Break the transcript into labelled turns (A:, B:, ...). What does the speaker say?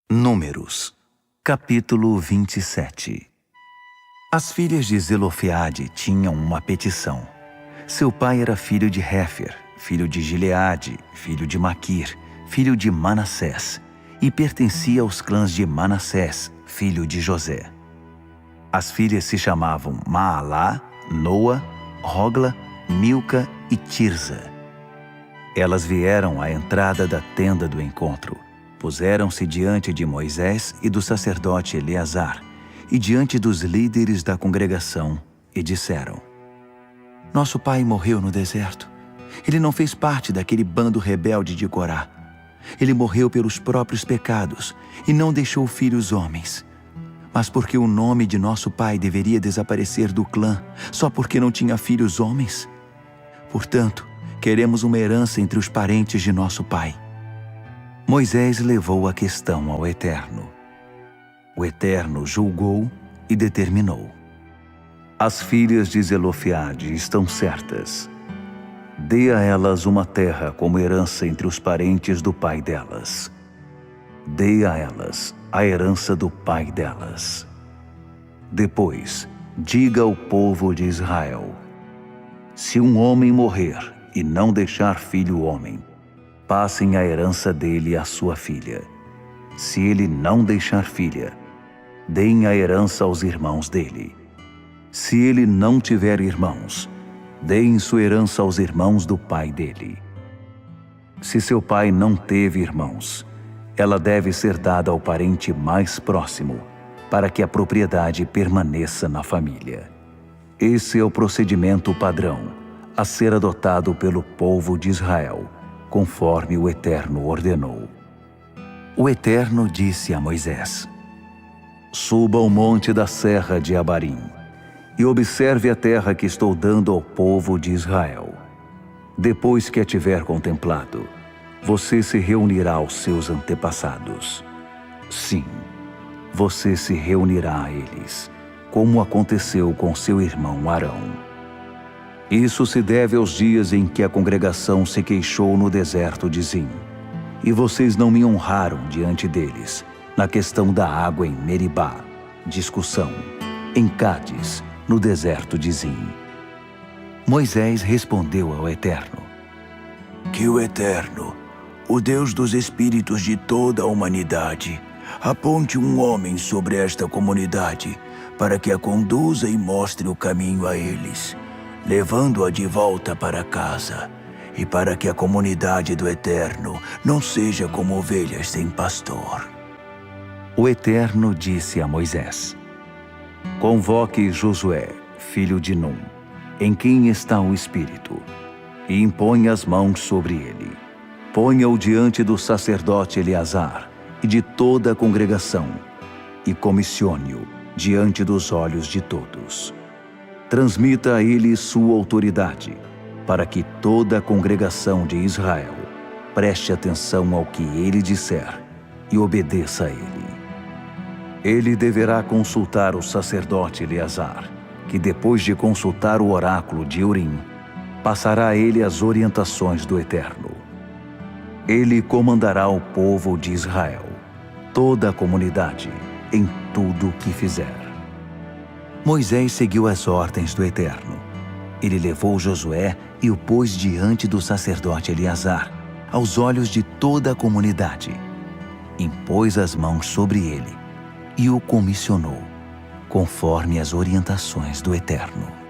A: Números, capítulo 27. As filhas de Zelofeade tinham uma petição. Seu pai era filho de Hefer, filho de Gileade, filho de Maquir, filho de Manassés, e pertencia aos clãs de Manassés, filho de José. As filhas se chamavam Maalá, Noa, Hogla, Milca e Tirza. Elas vieram à entrada da tenda do encontro. Puseram-se diante de Moisés e do sacerdote Eleazar, e diante dos líderes da congregação, e disseram: Nosso pai morreu no deserto. Ele não fez parte daquele bando rebelde de Corá. Ele morreu pelos próprios pecados e não deixou filhos homens. Mas porque o nome de nosso pai deveria desaparecer do clã, só porque não tinha filhos homens? Portanto, queremos uma herança entre os parentes de nosso pai. Moisés levou a questão ao Eterno. O Eterno julgou e determinou: As filhas de Zelofeade estão certas. Dê a elas uma terra como herança entre os parentes do pai delas. Dê a elas a herança do pai delas. Depois, diga ao povo de Israel: Se um homem morrer e não deixar filho homem, passem a herança dele à sua filha. Se ele não deixar filha, deem a herança aos irmãos dele. Se ele não tiver irmãos, deem sua herança aos irmãos do pai dele. Se seu pai não teve irmãos, ela deve ser dada ao parente mais próximo, para que a propriedade permaneça na família. Esse é o procedimento padrão a ser adotado pelo povo de Israel, conforme o Eterno ordenou. O Eterno disse a Moisés: Suba ao monte da serra de Abarim e observe a terra que estou dando ao povo de Israel. Depois que a tiver contemplado, você se reunirá aos seus antepassados. Sim, você se reunirá a eles, como aconteceu com seu irmão Arão. Isso se deve aos dias em que a congregação se queixou no deserto de Zim, e vocês não me honraram diante deles, na questão da água em Meribá, discussão, em Cádiz, no deserto de Zim. Moisés respondeu ao Eterno: Que o Eterno, o Deus dos espíritos de toda a humanidade, aponte um homem sobre esta comunidade, para que a conduza e mostre o caminho a eles, levando-a de volta para casa, e para que a comunidade do Eterno não seja como ovelhas sem pastor. O Eterno disse a Moisés: Convoque Josué, filho de Num, em quem está o Espírito, e imponha as mãos sobre ele. Ponha-o diante do sacerdote Eleazar e de toda a congregação, e comissione-o diante dos olhos de todos. Transmita a ele sua autoridade, para que toda a congregação de Israel preste atenção ao que ele disser e obedeça a ele. Ele deverá consultar o sacerdote Eleazar, que depois de consultar o oráculo de Urim, passará a ele as orientações do Eterno. Ele comandará o povo de Israel, toda a comunidade, em tudo o que fizer. Moisés seguiu as ordens do Eterno. Ele levou Josué e o pôs diante do sacerdote Eleazar, aos olhos de toda a comunidade. Impôs as mãos sobre ele e o comissionou, conforme as orientações do Eterno.